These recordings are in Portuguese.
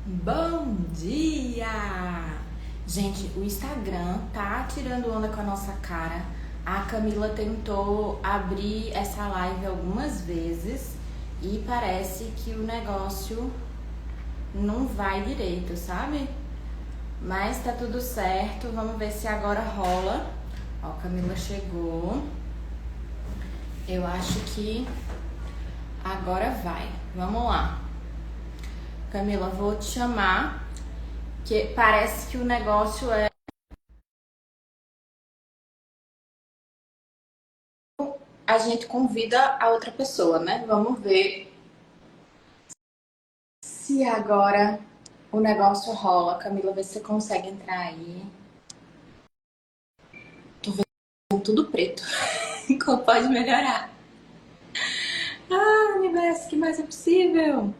Bom dia! Gente, o Instagram tá tirando onda com a nossa cara. A Camila tentou abrir essa live algumas vezes e parece que o negócio não vai direito, sabe? Mas tá tudo certo, vamos ver se agora rola. Ó, a Camila chegou. Eu acho que agora vai. Vamos lá. Camila, vou te chamar. Que parece que o negócio é a gente convida a outra pessoa, né? Vamos ver se agora o negócio rola. Camila, vê se você consegue entrar aí. Tô vendo tudo preto. Como pode melhorar? Ah, universo, que mais é possível?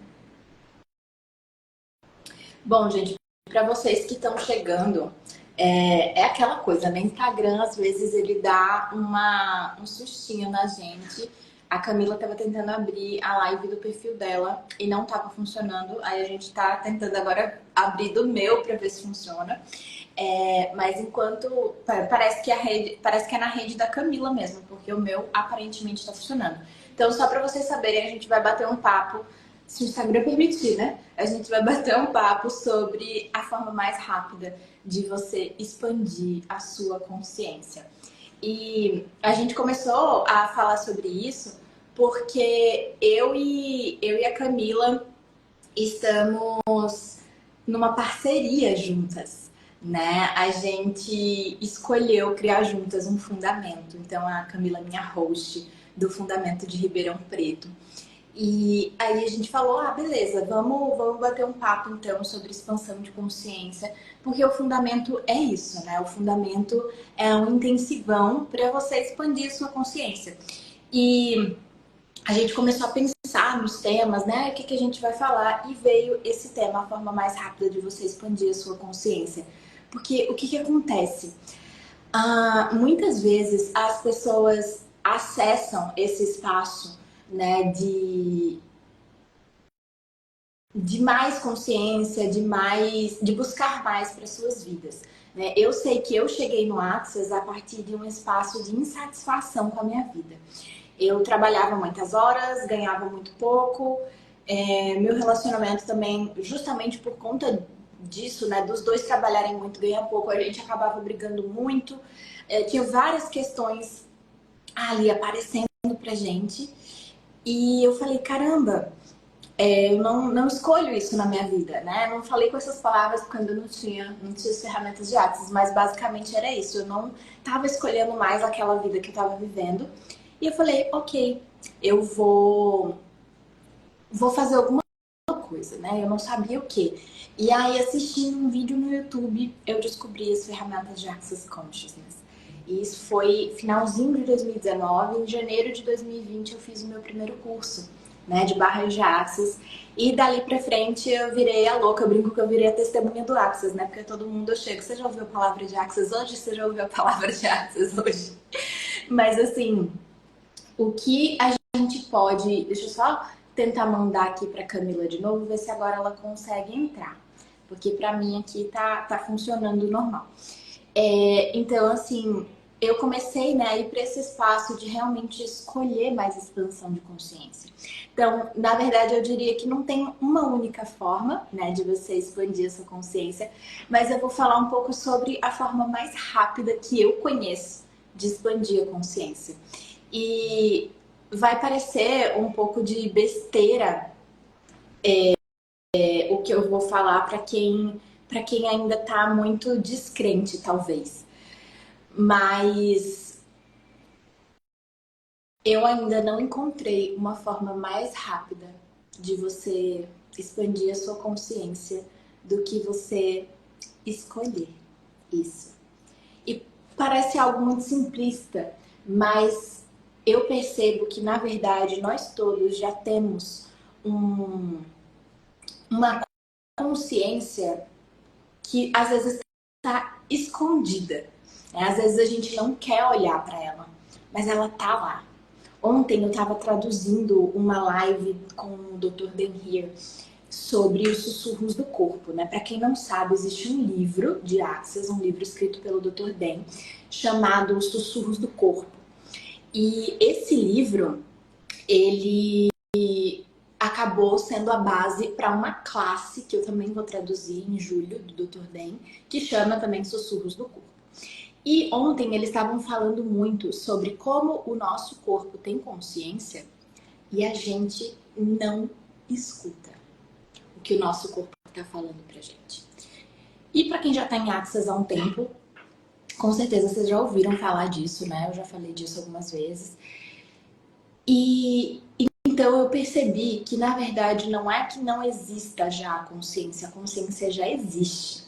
Bom, gente, para vocês que estão chegando, é aquela coisa, né? Instagram, às vezes, ele dá um sustinho na gente. A Camila estava tentando abrir a live do perfil dela e não estava funcionando. Aí a gente está tentando agora abrir do meu para ver se funciona. Mas enquanto parece que a rede, parece que é na rede da Camila mesmo, porque o meu aparentemente está funcionando. Então, só para vocês saberem, a gente vai bater um papo, se o Instagram permitir, né? A gente vai bater um papo sobre a forma mais rápida de você expandir a sua consciência. E a gente começou a falar sobre isso porque eu e a Camila estamos numa parceria juntas, né? A gente escolheu criar juntas um fundamento. Então a Camila é minha host do Fundamento de Ribeirão Preto. E aí a gente falou, beleza, vamos bater um papo então sobre expansão de consciência, porque o fundamento é isso, né? O fundamento é um intensivão para você expandir a sua consciência. E a gente começou a pensar nos temas, né? O que a gente vai falar? E veio esse tema, a forma mais rápida de você expandir a sua consciência. Porque o que acontece? Muitas vezes as pessoas acessam esse espaço, né, de mais consciência, de buscar mais para suas vidas. Né? Eu sei que eu cheguei no Access a partir de um espaço de insatisfação com a minha vida. Eu trabalhava muitas horas, ganhava muito pouco. Meu relacionamento também, justamente por conta disso, né, dos dois trabalharem muito, ganhar pouco, a gente acabava brigando muito. Tinha várias questões ali aparecendo pra gente. E eu falei, caramba, eu não escolho isso na minha vida, né? Não falei com essas palavras quando eu não tinha as ferramentas de Access, mas basicamente era isso. Eu não estava escolhendo mais aquela vida que eu estava vivendo. E eu falei, ok, eu vou fazer alguma coisa, né? Eu não sabia o que. E aí, assistindo um vídeo no YouTube, eu descobri as ferramentas de Access Consciousness. E isso foi finalzinho de 2019. Em janeiro de 2020, eu fiz o meu primeiro curso, né, de barras de Access. E dali pra frente, eu virei a louca. Eu brinco que eu virei a testemunha do Access, né? Porque todo mundo eu chego. Você já ouviu a palavra de Access hoje? Você já ouviu a palavra de Access hoje? Mas, assim, o que a gente pode... Deixa eu só tentar mandar aqui para Camila de novo, ver se agora ela consegue entrar. Porque para mim aqui tá funcionando normal. Então, assim, eu comecei, né, a ir para esse espaço de realmente escolher mais expansão de consciência. Então, na verdade, eu diria que não tem uma única forma, né, de você expandir a sua consciência, mas eu vou falar um pouco sobre a forma mais rápida que eu conheço de expandir a consciência. E vai parecer um pouco de besteira o que eu vou falar para quem ainda está muito descrente, talvez. Mas eu ainda não encontrei uma forma mais rápida de você expandir a sua consciência do que você escolher isso. E parece algo muito simplista, mas eu percebo que, na verdade, nós todos já temos uma consciência que às vezes está escondida. Né? Às vezes a gente não quer olhar para ela, mas ela tá lá. Ontem eu estava traduzindo uma live com o Dr. Dan Heer sobre os sussurros do corpo, né? Para quem não sabe, existe um livro de Access, um livro escrito pelo Dr. Dan, chamado Os Sussurros do Corpo. E esse livro, ele acabou sendo a base para uma classe que eu também vou traduzir em julho, do Dr. Dan, que chama também Sussurros do Corpo. E ontem eles estavam falando muito sobre como o nosso corpo tem consciência e a gente não escuta o que o nosso corpo está falando pra gente. E para quem já está em Access há um tempo, com certeza vocês já ouviram falar disso, né? Eu já falei disso algumas vezes. E então eu percebi que na verdade não é que não exista já a consciência já existe.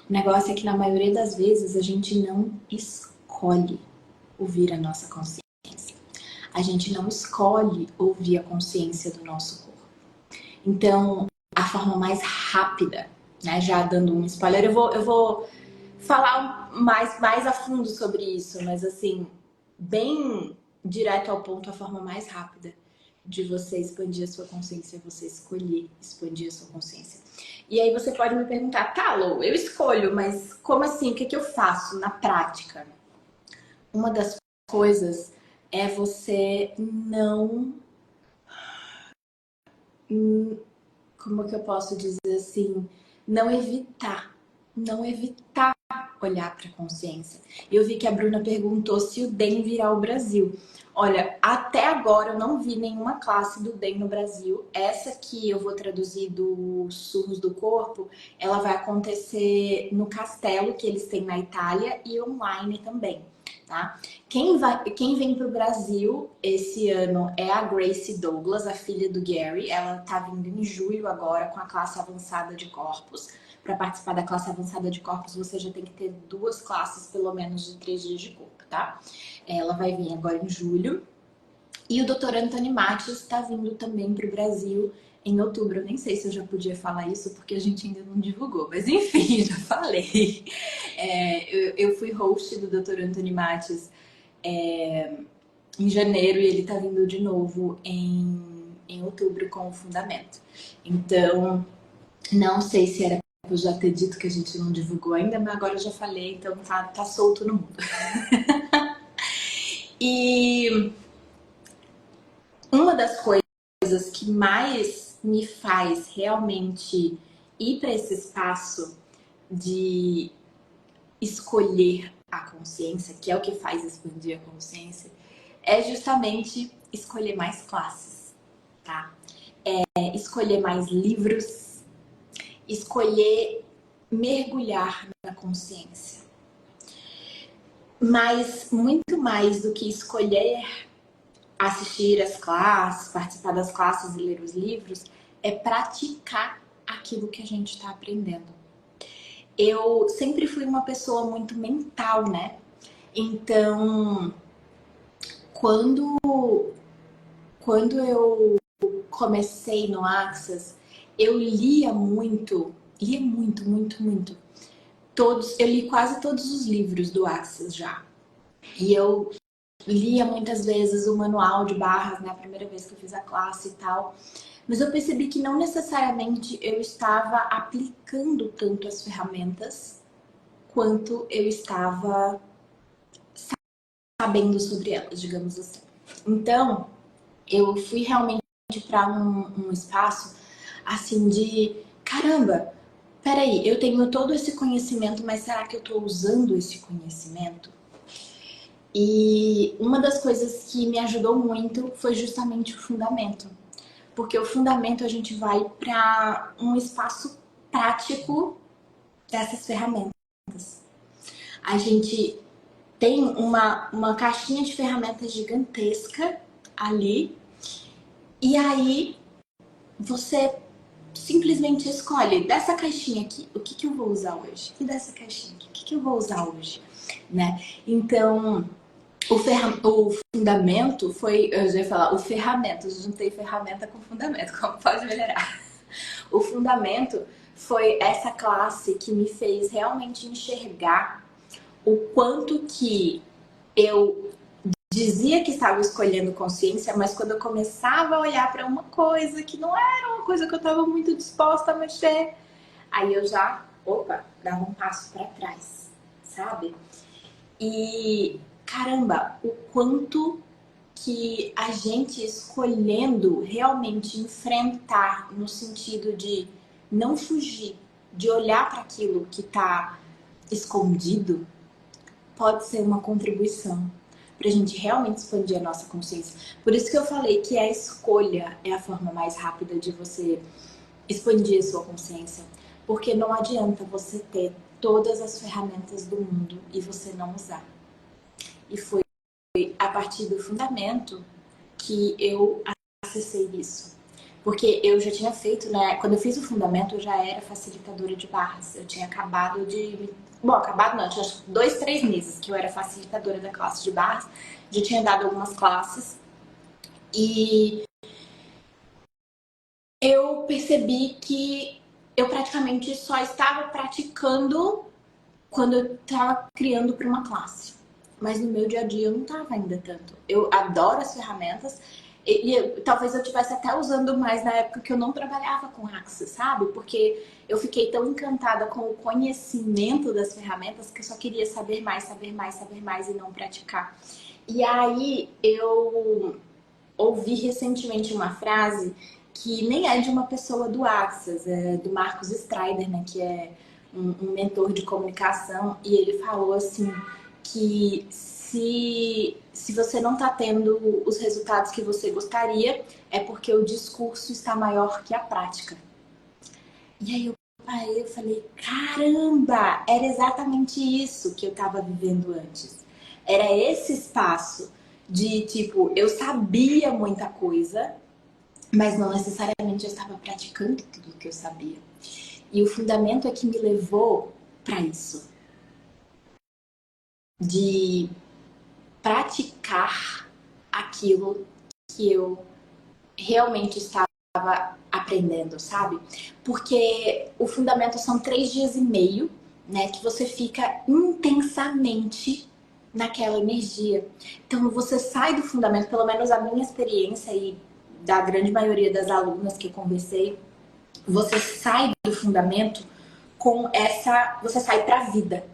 O negócio é que na maioria das vezes a gente não escolhe ouvir a nossa consciência. A gente não escolhe ouvir a consciência do nosso corpo. Então, a forma mais rápida, né, já dando um spoiler, eu vou falar mais a fundo sobre isso, mas assim, bem direto ao ponto, a forma mais rápida de você expandir a sua consciência, é você escolher expandir a sua consciência. E aí você pode me perguntar, tá, Lou, eu escolho, mas como assim? O que eu faço na prática? Uma das coisas é você não... Como que eu posso dizer assim? Não evitar olhar para a consciência. Eu vi que a Bruna perguntou se o DEM virá ao Brasil. Olha, até agora eu não vi nenhuma classe do DEM no Brasil. Essa que eu vou traduzir do Sussurros do Corpo, ela vai acontecer no castelo que eles têm na Itália e online também, tá? Quem vem para o Brasil esse ano é a Grace Douglas, a filha do Gary. Ela tá vindo em julho agora com a classe avançada de corpos. Para participar da classe avançada de corpos, você já tem que ter 2 classes, pelo menos, de 3 dias de corpo, tá? Ela vai vir agora em julho. E o Dr. Anthony Matos está vindo também para o Brasil em outubro. Eu nem sei se eu já podia falar isso, porque a gente ainda não divulgou. Mas enfim, já falei. Eu fui host do Dr. Anthony Matos em janeiro e ele está vindo de novo em outubro com o Fundamento. Então, não sei se era eu já ter dito que a gente não divulgou ainda, mas agora eu já falei, então tá solto no mundo. E uma das coisas que mais me faz realmente ir para esse espaço de escolher a consciência, que é o que faz expandir a consciência, é justamente escolher mais classes, tá? Escolher mais livros, escolher mergulhar na consciência. Mas muito mais do que escolher assistir as classes, participar das classes e ler os livros, é praticar aquilo que a gente está aprendendo. Eu sempre fui uma pessoa muito mental, né? Então, quando eu comecei no Access, eu lia muito, muito. Eu li quase todos os livros do Access já. E eu lia muitas vezes o manual de barras, né? A primeira vez que eu fiz a classe e tal. Mas eu percebi que não necessariamente eu estava aplicando tanto as ferramentas quanto eu estava sabendo sobre elas, digamos assim. Então, eu fui realmente para um espaço assim de caramba, peraí, eu tenho todo esse conhecimento, mas será que eu estou usando esse conhecimento? E uma das coisas que me ajudou muito foi justamente o fundamento. Porque o fundamento a gente vai para um espaço prático dessas ferramentas. A gente tem uma caixinha de ferramentas gigantesca ali. E aí você simplesmente escolhe dessa caixinha aqui, o que eu vou usar hoje? E dessa caixinha aqui, o que eu vou usar hoje? Né? Então, o fundamento foi, eu já ia falar, o ferramenta, eu juntei ferramenta com fundamento, como pode melhorar. O fundamento foi essa classe que me fez realmente enxergar o quanto que eu dizia que estava escolhendo consciência, mas quando eu começava a olhar para uma coisa que não era uma coisa que eu estava muito disposta a mexer, aí eu já, opa, dava um passo para trás, sabe? E caramba, o quanto que a gente escolhendo realmente enfrentar no sentido de não fugir, de olhar para aquilo que está escondido, pode ser uma contribuição para a gente realmente expandir a nossa consciência. Por isso que eu falei que a escolha é a forma mais rápida de você expandir a sua consciência. Porque não adianta você ter todas as ferramentas do mundo e você não usar. E foi a partir do fundamento que eu acessei isso. Porque eu já tinha feito, né? Quando eu fiz o fundamento, eu já era facilitadora de barras. Eu tinha acabado de. Bom, acabado não, tinha 2, 3 meses que eu era facilitadora da classe de barras. Já tinha dado algumas classes. E eu percebi que eu praticamente só estava praticando quando eu estava criando para uma classe. Mas no meu dia a dia eu não estava ainda tanto. Eu adoro as ferramentas talvez eu estivesse até usando mais na época que eu não trabalhava com Axis, sabe? Porque eu fiquei tão encantada com o conhecimento das ferramentas que eu só queria saber mais, saber mais, saber mais e não praticar. E aí eu ouvi recentemente uma frase que nem é de uma pessoa do Axis, é do Marcos Strider, né? Que é um mentor de comunicação, e ele falou assim que se você não está tendo os resultados que você gostaria, é porque o discurso está maior que a prática. E aí eu parei, eu falei, caramba, era exatamente isso que eu estava vivendo antes. Era esse espaço de, tipo, eu sabia muita coisa, mas não necessariamente eu estava praticando tudo o que eu sabia. E o fundamento é que me levou para isso. De praticar aquilo que eu realmente estava aprendendo, sabe? Porque o fundamento são 3 dias e meio, né? Que você fica intensamente naquela energia. Então você sai do fundamento, pelo menos a minha experiência e da grande maioria das alunas que eu conversei, você sai do fundamento com essa, você sai para a vida,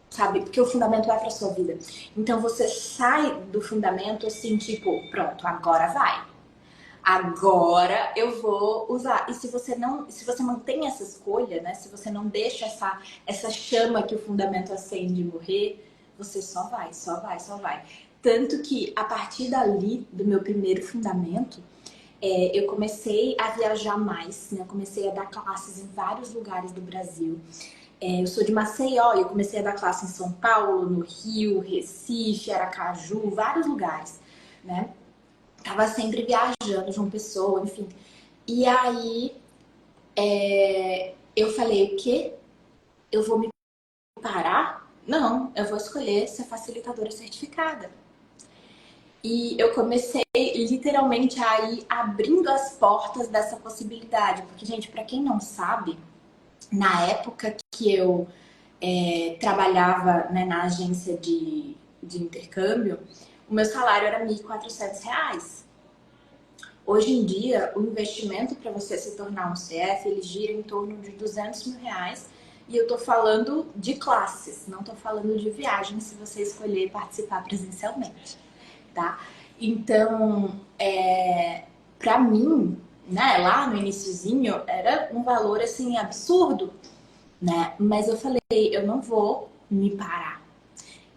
sabe? Porque o fundamento é para sua vida. Então você sai do fundamento assim, tipo, pronto, agora vai. Agora eu vou usar. E se você não, se você mantém essa escolha, né? Se você não deixa essa chama que o fundamento acende morrer, você só vai, só vai, só vai. Tanto que a partir dali, do meu primeiro fundamento, eu comecei a viajar mais, né? Eu comecei a dar classes em vários lugares do Brasil. Eu sou de Maceió e eu comecei a dar classe em São Paulo, no Rio, Recife, Aracaju, vários lugares, né? Tava sempre viajando, João Pessoa, enfim. E aí eu falei, o quê? Eu vou me parar? Não, eu vou escolher ser facilitadora certificada. E eu comecei literalmente a ir abrindo as portas dessa possibilidade. Porque, gente, para quem não sabe, na época que eu trabalhava, né, na agência de intercâmbio, o meu salário era R$ 1.400. Hoje em dia, o investimento para você se tornar um CF, ele gira em torno de R$ 200.000. E eu tô falando de classes, não tô falando de viagem se você escolher participar presencialmente, tá? Então, para mim, né, lá no iniciozinho, era um valor assim absurdo, né? Mas eu falei, eu não vou me parar.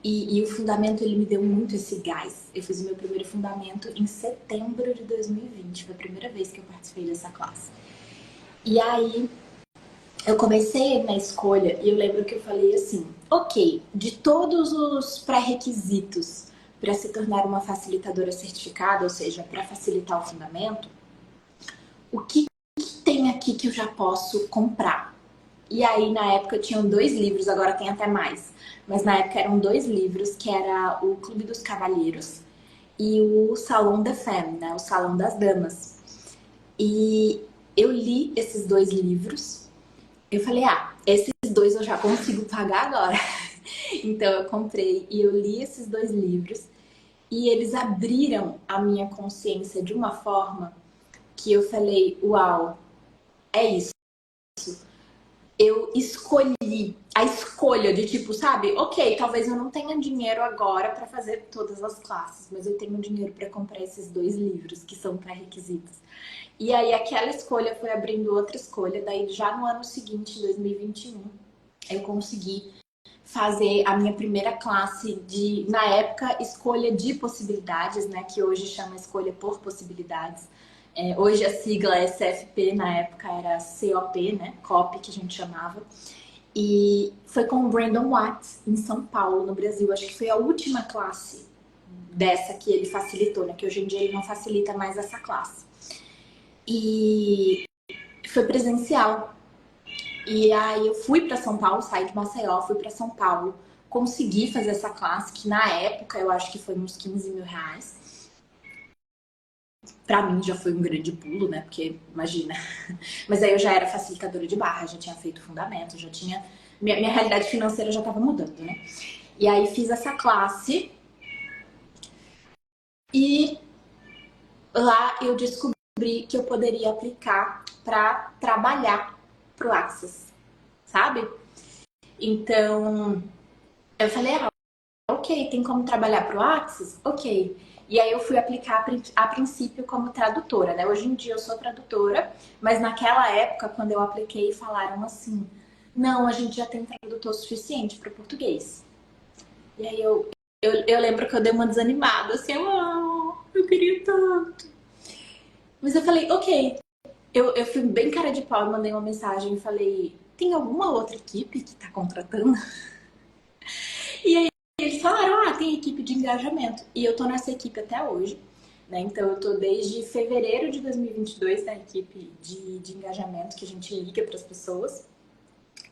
E o fundamento, ele me deu muito esse gás. Eu fiz o meu primeiro fundamento em setembro de 2020. Foi a primeira vez que eu participei dessa classe. E aí, eu comecei na escolha e eu lembro que eu falei assim, ok, de todos os pré-requisitos para se tornar uma facilitadora certificada, ou seja, para facilitar o fundamento, o que tem aqui que eu já posso comprar? E aí, na época, tinham 2 livros, agora tem até mais. Mas na época eram 2 livros, que era o Clube dos Cavalheiros e o Salão de Femme, né? O Salão das Damas. E eu li esses 2 livros. Eu falei, esses 2 eu já consigo pagar agora. Então eu comprei e eu li esses 2 livros. E eles abriram a minha consciência de uma forma que eu falei, uau, é isso. Eu escolhi a escolha de tipo, sabe? Ok, talvez eu não tenha dinheiro agora para fazer todas as classes, mas eu tenho dinheiro para comprar esses 2 livros que são pré-requisitos. E aí aquela escolha foi abrindo outra escolha. Daí já no ano seguinte, em 2021, eu consegui fazer a minha primeira classe de, na época, escolha de possibilidades, né? Que hoje chama escolha por possibilidades. Hoje a sigla é CFP, na época era COP, né? COP que a gente chamava. E foi com o Brandon Watts, em São Paulo, no Brasil. Acho que foi a última classe dessa que ele facilitou, né? Que hoje em dia ele não facilita mais essa classe. E foi presencial. E aí eu fui para São Paulo, saí de Maceió, fui para São Paulo, consegui fazer essa classe, que na época eu acho que foi uns 15 mil reais. Pra mim já foi um grande pulo, né? Porque, imagina. Mas aí eu já era facilitadora de barra, já tinha feito fundamento, já tinha. Minha realidade financeira já tava mudando, né? E aí fiz essa classe e lá eu descobri que eu poderia aplicar para trabalhar pro Access, sabe? Então, eu falei, ok, tem como trabalhar pro Access? Ok. E aí eu fui aplicar a princípio como tradutora, né? Hoje em dia eu sou tradutora, mas naquela época, quando eu apliquei, falaram assim, não, a gente já tem tradutor suficiente para o português. E aí eu lembro que eu dei uma desanimada, assim, eu queria tanto. Mas eu falei, ok. Eu fui bem cara de pau e mandei uma mensagem e falei, tem alguma outra equipe que tá contratando? E aí eles falaram, tem equipe de engajamento. E eu tô nessa equipe até hoje. Né? Então eu tô desde fevereiro de 2022 na equipe de engajamento, que a gente liga para as pessoas.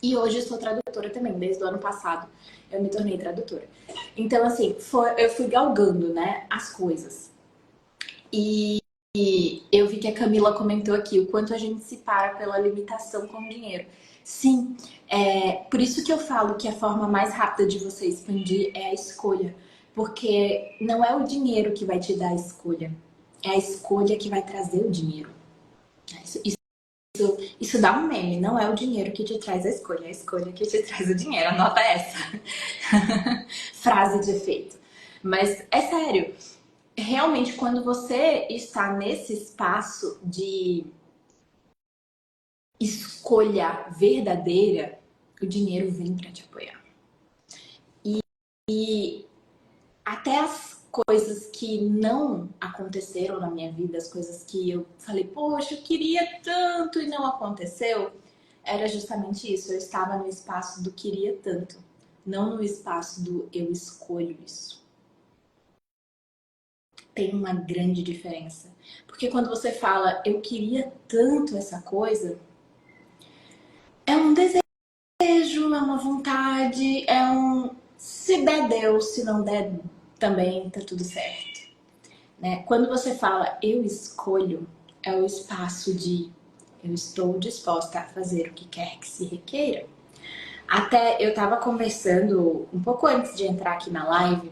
E hoje eu sou tradutora também, desde o ano passado eu me tornei tradutora. Então, assim, eu fui galgando, né, as coisas. E eu vi que a Camila comentou aqui o quanto a gente se para pela limitação com o dinheiro. Sim, por isso que eu falo que a forma mais rápida de você expandir é a escolha. Porque não é o dinheiro que vai te dar a escolha, é a escolha que vai trazer o dinheiro. Isso dá um meme, não é o dinheiro que te traz é a escolha que te traz o dinheiro. Anota essa frase de efeito. Mas é sério, realmente quando você está nesse espaço de escolha verdadeira, o dinheiro vem para te apoiar. E até as coisas que não aconteceram na minha vida, as coisas que eu falei, poxa, eu queria tanto e não aconteceu, era justamente isso. Eu estava no espaço do queria tanto, não no espaço do eu escolho isso. Tem uma grande diferença. Porque quando você fala, eu queria tanto essa coisa, é um desejo, é uma vontade, é um se der, deu, se não der, também tá tudo certo. Né? Quando você fala eu escolho, é o espaço de eu estou disposta a fazer o que quer que se requeira. Até eu estava conversando um pouco antes de entrar aqui na live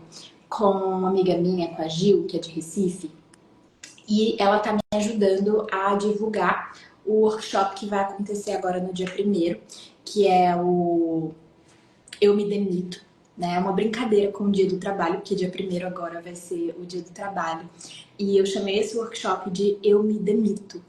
com uma amiga minha, com a Gil, que é de Recife, e ela está me ajudando a divulgar o workshop que vai acontecer agora no dia 1º, que é o Eu Me Demito. Né? É uma brincadeira com o dia do trabalho, porque dia 1º agora vai ser o dia do trabalho. E eu chamei esse workshop de Eu Me Demito,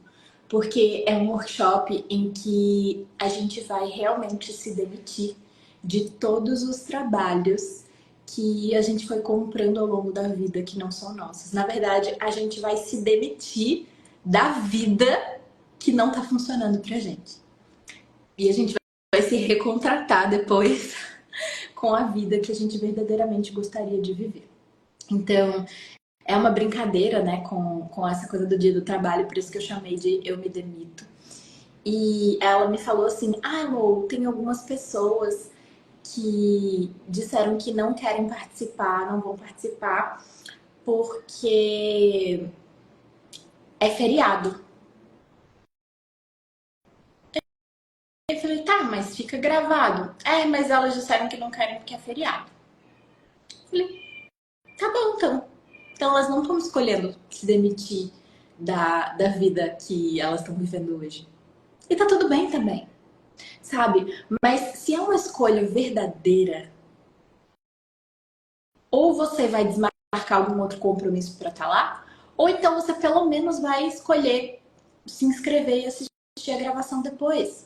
porque é um workshop em que a gente vai realmente se demitir de todos os trabalhos que a gente foi comprando ao longo da vida que não são nossos. Na verdade, a gente vai se demitir da vida que não tá funcionando pra gente. E a gente vai se recontratar depois com a vida que a gente verdadeiramente gostaria de viver. Então, é uma brincadeira, né, com essa coisa do dia do trabalho, por isso que eu chamei de Eu Me Demito. E ela me falou assim, Lô, tem algumas pessoas que disseram que não querem participar, não vão participar, porque é feriado. Eu falei, tá, mas fica gravado. Mas elas disseram que não querem porque é feriado. Eu falei, tá bom então. Então elas não estão escolhendo se demitir da vida que elas estão vivendo hoje. E tá tudo bem também, sabe? Mas se é uma escolha verdadeira, ou você vai desmarcar algum outro compromisso para estar lá, ou então você pelo menos vai escolher se inscrever e assistir a gravação depois.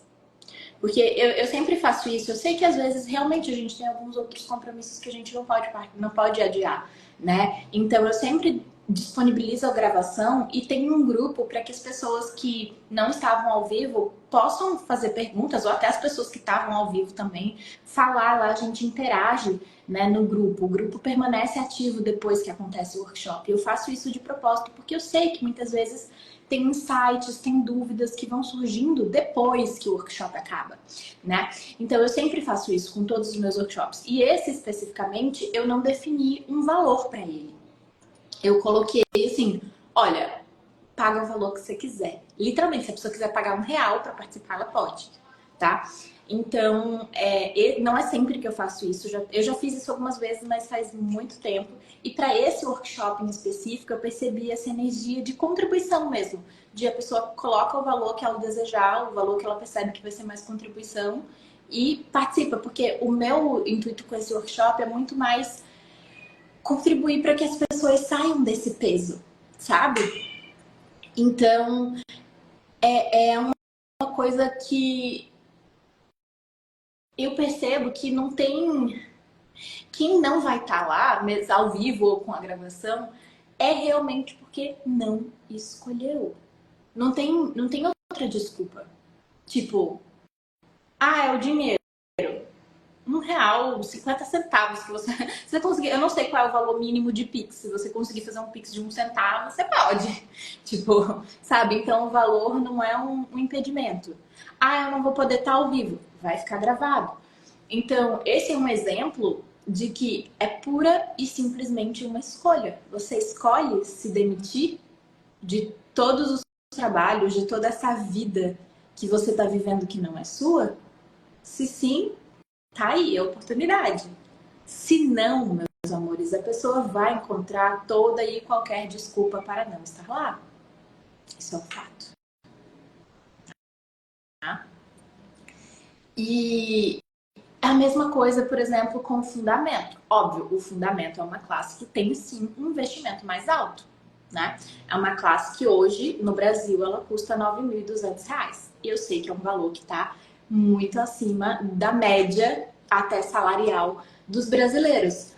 Porque eu sempre faço isso. Eu sei que às vezes realmente a gente tem alguns outros compromissos que a gente não pode adiar, né? Então eu sempre disponibilizo a gravação e tem um grupo para que as pessoas que não estavam ao vivo possam fazer perguntas, ou até as pessoas que estavam ao vivo também, falar lá, a gente interage, né, no grupo. O grupo permanece ativo depois que acontece o workshop. Eu faço isso de propósito porque eu sei que muitas vezes tem insights, tem dúvidas que vão surgindo depois que o workshop acaba, né? Então eu sempre faço isso com todos os meus workshops. E esse especificamente, eu não defini um valor para ele. Eu coloquei assim, olha, paga o valor que você quiser. Literalmente, se a pessoa quiser pagar R$ 1 para participar, ela pode, tá? Então, não é sempre que eu faço isso. Eu já fiz isso algumas vezes, mas faz muito tempo. E para esse workshop em específico, eu percebi essa energia de contribuição mesmo. De a pessoa coloca o valor que ela desejar, o valor que ela percebe que vai ser mais contribuição e participa. Porque o meu intuito com esse workshop é muito mais contribuir para que as pessoas saiam desse peso, sabe? Então, é uma coisa que eu percebo que não tem... Quem não vai estar lá, mesmo ao vivo ou com a gravação, é realmente porque não escolheu. Não tem outra desculpa. Tipo, é o dinheiro. R$ 1, 50 centavos que você conseguir. Eu não sei qual é o valor mínimo de Pix. Se você conseguir fazer um Pix de R$ 1, você pode. Tipo, sabe? Então o valor não é um impedimento. Eu não vou poder estar ao vivo. Vai ficar gravado. Então, esse é um exemplo de que é pura e simplesmente uma escolha. Você escolhe se demitir de todos os trabalhos, de toda essa vida que você está vivendo que não é sua? Se sim, tá aí a oportunidade. Se não, meus amores, a pessoa vai encontrar toda e qualquer desculpa para não estar lá. Isso é um fato. Tá? E a mesma coisa, por exemplo, com o fundamento. Óbvio, o fundamento é uma classe que tem sim um investimento mais alto, né? É uma classe que hoje, no Brasil, ela custa R$ 9.200. E eu sei que é um valor que está muito acima da média até salarial dos brasileiros.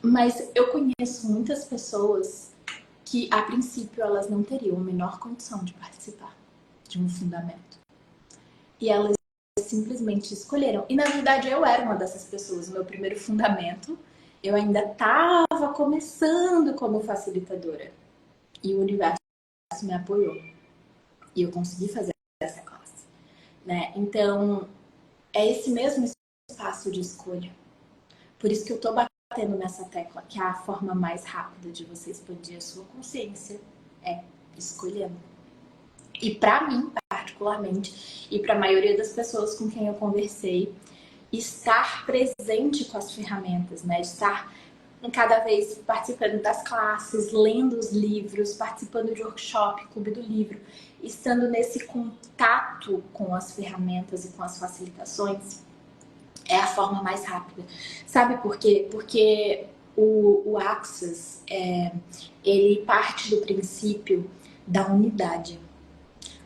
Mas eu conheço muitas pessoas que, a princípio, elas não teriam a menor condição de participar de um fundamento. E elas simplesmente escolheram. E na verdade eu era uma dessas pessoas. O meu primeiro fundamento, eu ainda estava começando como facilitadora. E o universo me apoiou. E eu consegui fazer essa classe, né? Então, é esse mesmo espaço de escolha. Por isso que eu tô batendo nessa tecla, que a forma mais rápida de você expandir a sua consciência é escolhendo. E para mim, particularmente, e para a maioria das pessoas com quem eu conversei, estar presente com as ferramentas, né? Estar cada vez participando das classes, lendo os livros, participando de workshop, clube do livro, estando nesse contato com as ferramentas e com as facilitações, é a forma mais rápida. Sabe por quê? Porque o Access, ele parte do princípio da unidade.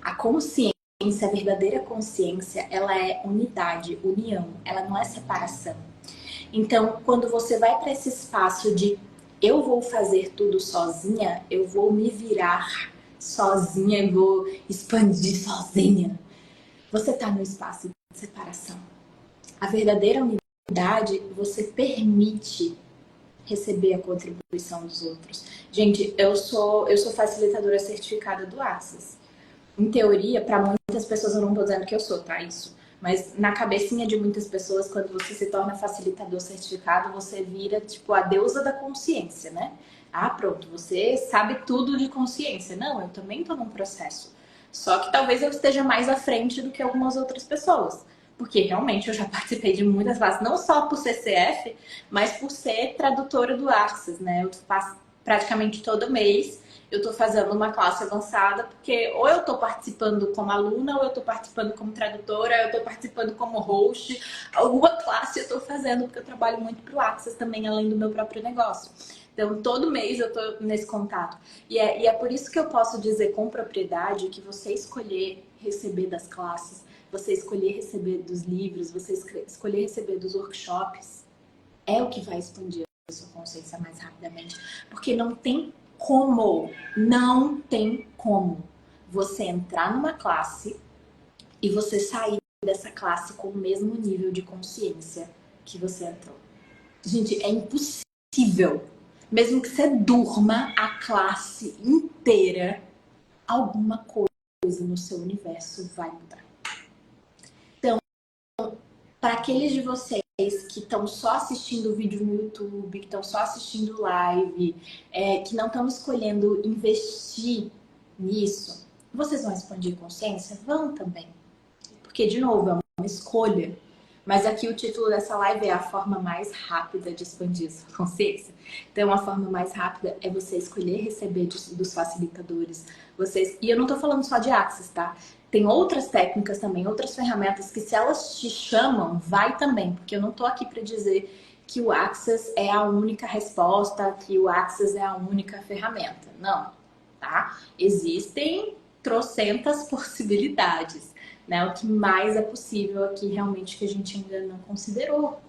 A consciência, a verdadeira consciência, ela é unidade, união, ela não é separação. Então, quando você vai para esse espaço de eu vou fazer tudo sozinha, eu vou me virar sozinha, eu vou expandir sozinha, você está no espaço de separação. A verdadeira unidade, você permite receber a contribuição dos outros. Gente, eu sou facilitadora certificada do Access. Em teoria, para muitas pessoas, eu não estou dizendo que eu sou, tá? Isso. Mas na cabecinha de muitas pessoas, quando você se torna facilitador certificado, você vira, tipo, a deusa da consciência, né? Pronto, você sabe tudo de consciência. Não, eu também estou num processo. Só que talvez eu esteja mais à frente do que algumas outras pessoas. Porque realmente eu já participei de muitas classes, não só por CCF, mas por ser tradutora do Access, né? Eu praticamente todo mês eu tô fazendo uma classe avançada, porque ou eu tô participando como aluna, ou eu tô participando como tradutora, eu tô participando como host. Alguma classe eu tô fazendo, porque eu trabalho muito pro Access também, além do meu próprio negócio. Então, todo mês eu tô nesse contato. E é por isso que eu posso dizer com propriedade que você escolher receber das classes, você escolher receber dos livros, você escolher receber dos workshops, é o que vai expandir a sua consciência mais rapidamente. Porque não tem como você entrar numa classe e você sair dessa classe com o mesmo nível de consciência que você entrou. Gente, é impossível. Mesmo que você durma a classe inteira, alguma coisa no seu universo vai mudar. Então, para aqueles de vocês que estão só assistindo vídeo no YouTube, que estão só assistindo live, que não estão escolhendo investir nisso, vocês vão expandir consciência? Vão também. Porque, de novo, é uma escolha. Mas aqui o título dessa live é a forma mais rápida de expandir sua consciência. Então, a forma mais rápida é você escolher receber dos facilitadores. E eu não tô falando só de Access, tá? Tem outras técnicas também, outras ferramentas que se elas te chamam, vai também. Porque eu não tô aqui para dizer que o Access é a única resposta, que o Access é a única ferramenta. Não, tá? Existem trocentas possibilidades. Né, o que mais é possível aqui realmente que a gente ainda não considerou.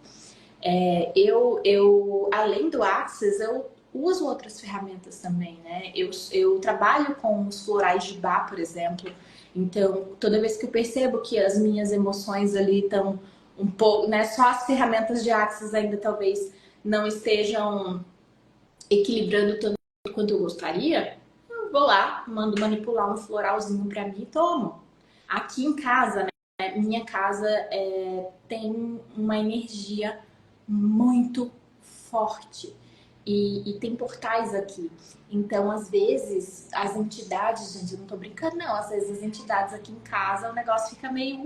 Além do Access, eu uso outras ferramentas também, né? Eu trabalho com os florais de Bach, por exemplo. Então, toda vez que eu percebo que as minhas emoções ali estão um pouco, né? Só as ferramentas de Access ainda talvez não estejam equilibrando tanto quanto eu gostaria, eu vou lá, mando manipular um floralzinho para mim e tomo. Aqui em casa, né, minha casa tem uma energia muito forte e tem portais aqui. Então, às vezes, as entidades, gente, eu não tô brincando, não. Às vezes, as entidades aqui em casa, o negócio fica meio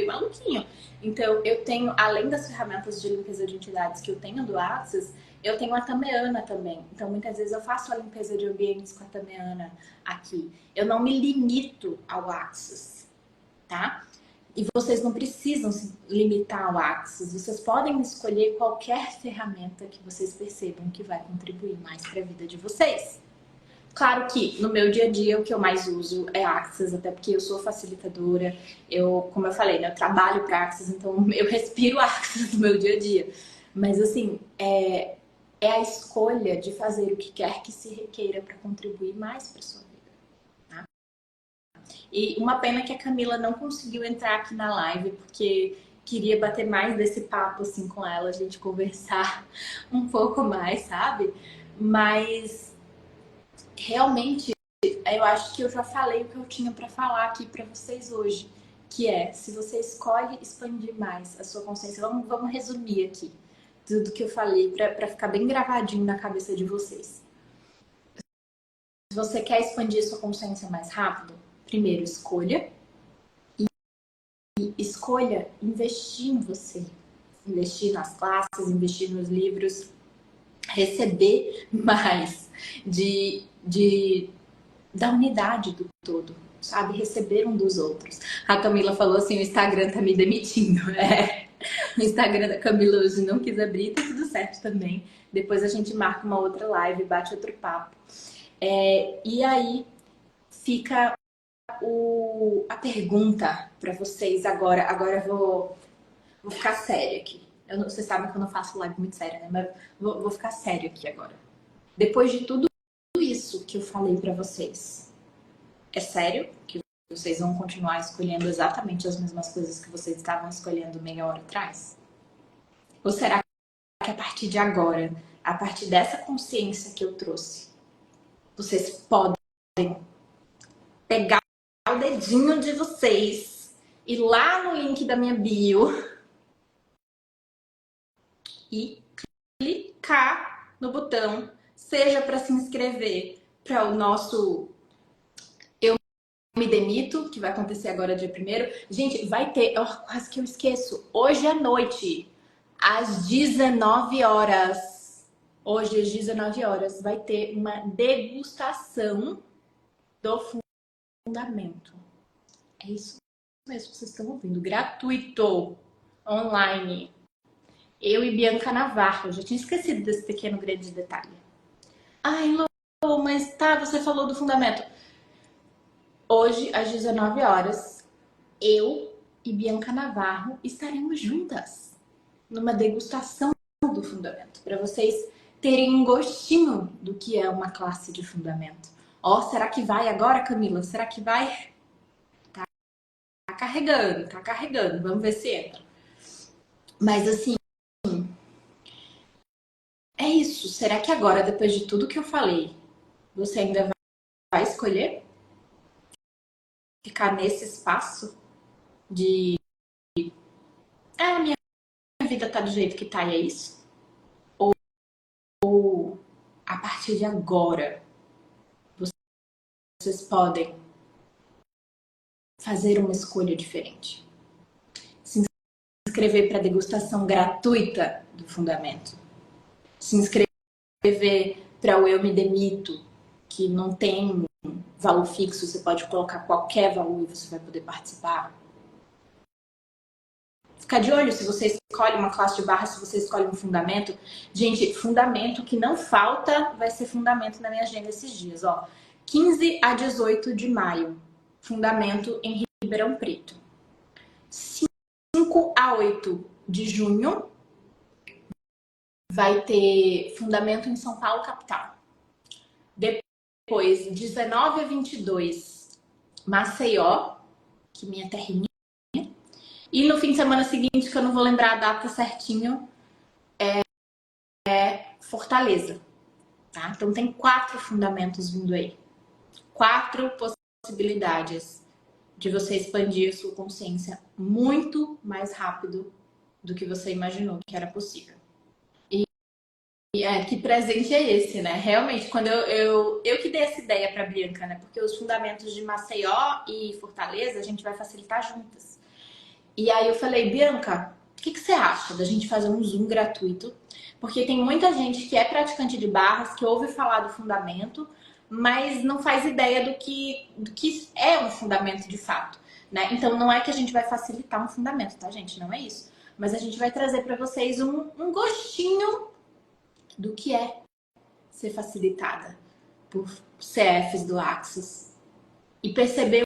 maluquinho. Então, eu tenho, além das ferramentas de limpeza de entidades que eu tenho do Access, eu tenho a Tameana também. Então, muitas vezes eu faço a limpeza de ambientes com a Tameana aqui. Eu não me limito ao Access, tá? E vocês não precisam se limitar ao Access. Vocês podem escolher qualquer ferramenta que vocês percebam que vai contribuir mais para a vida de vocês. Claro que no meu dia a dia o que eu mais uso é Access, até porque eu sou facilitadora. Como eu falei, né, eu trabalho para Access, então eu respiro Access no meu dia a dia. Mas assim, é a escolha de fazer o que quer que se requeira para contribuir mais para sua vida. Tá? E uma pena que a Camila não conseguiu entrar aqui na live, porque queria bater mais desse papo assim com ela, a gente conversar um pouco mais, sabe? Mas realmente eu acho que eu já falei o que eu tinha para falar aqui para vocês hoje, que é, se você escolhe expandir mais a sua consciência, vamos resumir aqui tudo que eu falei para ficar bem gravadinho na cabeça de vocês. Se você quer expandir sua consciência mais rápido, primeiro escolha investir em você, investir nas classes, investir nos livros, receber mais da unidade do todo, sabe? Receber um dos outros. A Camila falou assim, o Instagram tá me demitindo. O Instagram da Camila hoje não quis abrir, tá tudo certo também. Depois a gente marca uma outra live, bate outro papo. E aí fica a pergunta para vocês agora. Agora eu vou ficar séria aqui. Vocês sabem que eu não faço live muito séria, né? Mas vou ficar séria aqui agora. Depois de tudo isso que eu falei para vocês, é sério que vocês vão continuar escolhendo exatamente as mesmas coisas que vocês estavam escolhendo meia hora atrás? Ou será que a partir de agora, a partir dessa consciência que eu trouxe, vocês podem pegar o dedinho de vocês, ir lá no link da minha bio e clicar no botão, seja para se inscrever para o nosso Eu Me Demito, que vai acontecer agora dia 1º. Gente, vai ter, quase que eu esqueço, hoje à noite, às 19 horas, Hoje, às 19 horas, vai ter uma degustação do fundamento. É isso mesmo que vocês estão ouvindo. Gratuito, online. Eu e Bianca Navarro. Eu já tinha esquecido desse pequeno grande detalhe. Ai, Lô, mas tá, você falou do fundamento. Hoje, às 19 horas, eu e Bianca Navarro estaremos juntas numa degustação do fundamento, para vocês terem um gostinho do que é uma classe de fundamento. Ó, será que vai agora, Camila? Será que vai? Tá carregando, tá carregando. Vamos ver se entra. Mas assim, é isso. Será que agora, depois de tudo que eu falei, você ainda vai escolher ficar nesse espaço de a minha vida tá do jeito que tá e é isso? Ou a partir de agora vocês podem fazer uma escolha diferente? Se inscrever para a degustação gratuita do fundamento. Se inscrever para o Eu Me Demito, que não tem valor fixo, você pode colocar qualquer valor e você vai poder participar. Ficar de olho se você escolhe uma classe de barra, se você escolhe um fundamento. Gente, fundamento que não falta vai ser fundamento na minha agenda esses dias, ó. 15 a 18 de maio, fundamento em Ribeirão Preto. 5 a 8 de junho, vai ter fundamento em São Paulo, capital. Depois, 19 a 22, Maceió, que minha terrinha. E no fim de semana seguinte, que eu não vou lembrar a data certinho, é Fortaleza. Tá? Então tem 4 fundamentos vindo aí. 4 possibilidades de você expandir a sua consciência muito mais rápido do que você imaginou que era possível. Que presente é esse, né? Realmente, quando eu que dei essa ideia para Bianca, né? Porque os fundamentos de Maceió e Fortaleza a gente vai facilitar juntas. E aí eu falei, Bianca, o que você acha da gente fazer um Zoom gratuito? Porque tem muita gente que é praticante de barras, que ouve falar do fundamento, mas não faz ideia do que é um fundamento de fato, né? Então não é que a gente vai facilitar um fundamento, tá, gente? Não é isso. Mas a gente vai trazer para vocês um gostinho do que é ser facilitada por CFs do Axis e perceber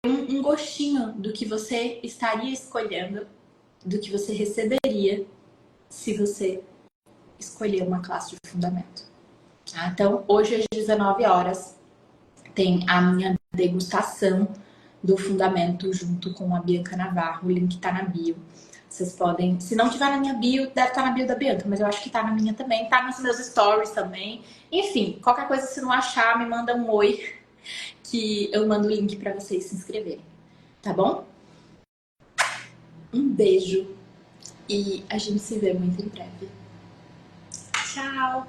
um gostinho do que você estaria escolhendo, do que você receberia se você escolher uma classe de fundamento. Então, hoje às 19 horas tem a minha degustação do fundamento junto com a Bianca Navarro. O link tá na bio. Vocês podem, se não tiver na minha bio, deve estar na bio da Bianca, mas eu acho que tá na minha também, tá nos meus stories também. Enfim, qualquer coisa, se não achar, me manda um oi, que eu mando o link para vocês se inscreverem, tá bom? Um beijo e a gente se vê muito em breve. Tchau!